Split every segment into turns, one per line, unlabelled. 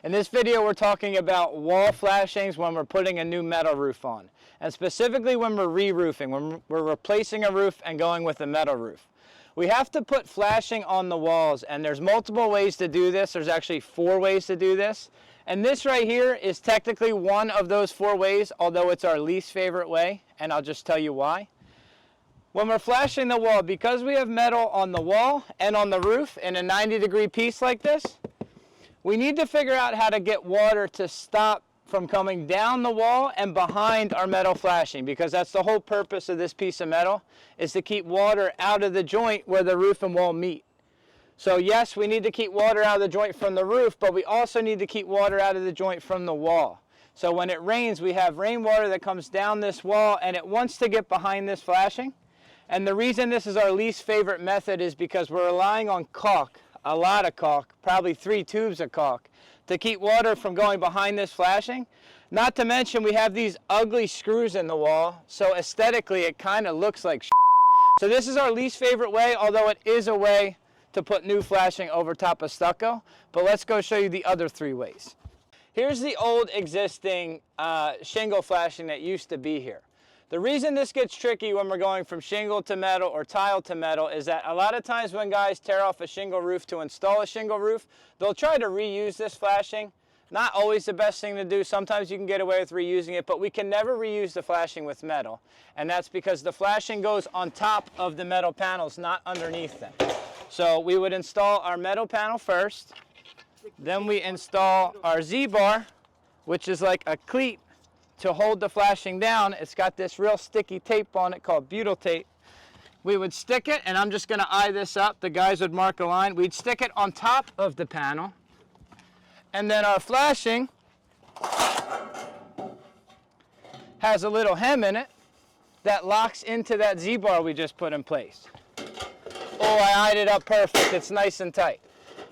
In this video, we're talking about wall flashings when we're putting a new metal roof on, and specifically when we're re-roofing, when we're replacing a roof and going with a metal roof. We have to put flashing on the walls, and there's multiple ways to do this. There's actually 4 ways to do this, and this right here is technically one of those 4 ways, although it's our least favorite way, and I'll just tell you why. When we're flashing the wall, because we have metal on the wall and on the roof in a 90-degree piece like this, we need to figure out how to get water to stop from coming down the wall and behind our metal flashing, because that's the whole purpose of this piece of metal, is to keep water out of the joint where the roof and wall meet. So yes, we need to keep water out of the joint from the roof, but we also need to keep water out of the joint from the wall. So when it rains, we have rainwater that comes down this wall and it wants to get behind this flashing. And the reason this is our least favorite method is because we're relying on caulk, a lot of caulk, probably 3 tubes of caulk, to keep water from going behind this flashing. Not to mention we have these ugly screws in the wall, so aesthetically it kind of looks like shit. So this is our least favorite way, although it is a way to put new flashing over top of stucco. But let's go show you the other 3 ways. Here's the old existing shingle flashing that used to be here. The reason this gets tricky when we're going from shingle to metal or tile to metal is that a lot of times when guys tear off a shingle roof to install a shingle roof, they'll try to reuse this flashing. Not always the best thing to do. Sometimes you can get away with reusing it, but we can never reuse the flashing with metal. And that's because the flashing goes on top of the metal panels, not underneath them. So we would install our metal panel first. Then we install our Z-bar, which is like a cleat to hold the flashing down. It's got this real sticky tape on it called butyl tape. We would stick it, and I'm just going to eye this up. The guys would mark a line. We'd stick it on top of the panel. And then our flashing has a little hem in it that locks into that Z-bar we just put in place. Oh, I eyed it up perfect. It's nice and tight.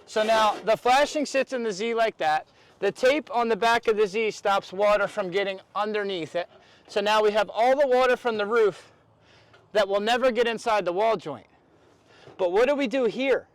So now the flashing sits in the Z like that. The tape on the back of the Z stops water from getting underneath it. So now we have all the water from the roof that will never get inside the wall joint. But what do we do here?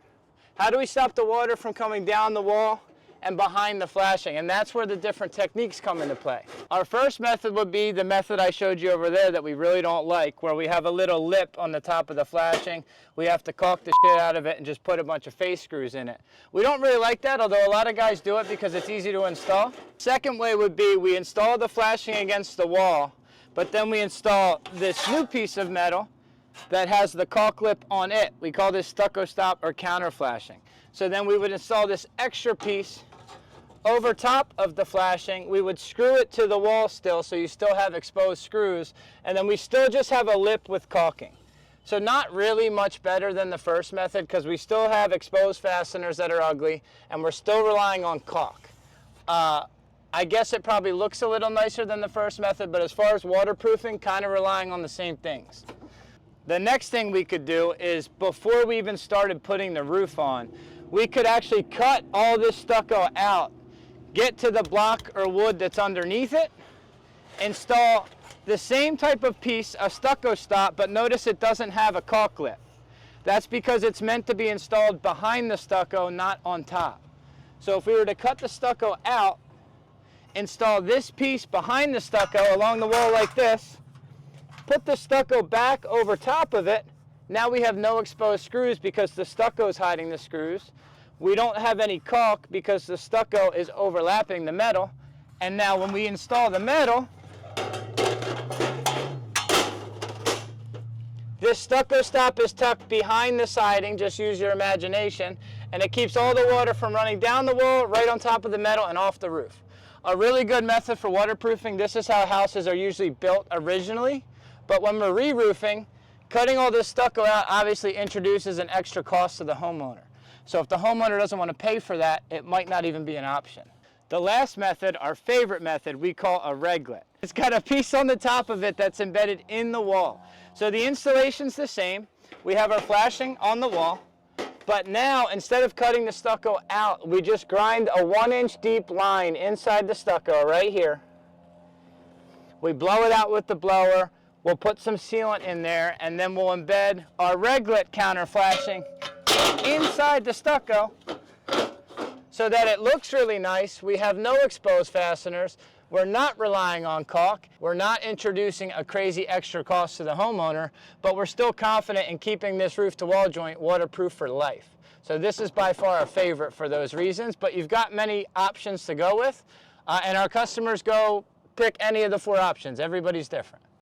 How do we stop the water from coming down the wall and behind the flashing? And that's where the different techniques come into play. Our first method would be the method I showed you over there that we really don't like, where we have a little lip on the top of the flashing. We have to caulk the shit out of it and just put a bunch of face screws in it. We don't really like that, although a lot of guys do it because it's easy to install. Second way would be we install the flashing against the wall, but then we install this new piece of metal that has the caulk lip on it. We call this stucco stop or counter flashing. So then we would install this extra piece over top of the flashing. We would screw it to the wall still, so you still have exposed screws, and then we still just have a lip with caulking. So not really much better than the first method, because we still have exposed fasteners that are ugly, and we're still relying on caulk. I guess it probably looks a little nicer than the first method, but as far as waterproofing, kind of relying on the same things. The next thing we could do is, before we even started putting the roof on, we could actually cut all this stucco out, get to the block or wood that's underneath it, install the same type of piece, a stucco stop, but notice it doesn't have a caulk lip. That's because it's meant to be installed behind the stucco, not on top. So if we were to cut the stucco out, install this piece behind the stucco along the wall like this, put the stucco back over top of it, now we have no exposed screws because the stucco is hiding the screws. We don't have any caulk because the stucco is overlapping the metal. And now when we install the metal, this stucco stop is tucked behind the siding, just use your imagination, and it keeps all the water from running down the wall, right on top of the metal and off the roof. A really good method for waterproofing. This is how houses are usually built originally, but when we're re-roofing, cutting all this stucco out obviously introduces an extra cost to the homeowner. So if the homeowner doesn't want to pay for that, it might not even be an option. The last method, our favorite method, we call a reglet. It's got a piece on the top of it that's embedded in the wall. So the installation's the same. We have our flashing on the wall, but now instead of cutting the stucco out, we just grind a 1-inch deep line inside the stucco right here. We blow it out with the blower. We'll put some sealant in there, and then we'll embed our reglet counter flashing inside the stucco so that it looks really nice. We have no exposed fasteners. We're not relying on caulk. We're not introducing a crazy extra cost to the homeowner, but we're still confident in keeping this roof-to-wall joint waterproof for life. So this is by far a favorite for those reasons, but you've got many options to go with, and our customers go pick any of the 4 options. Everybody's different.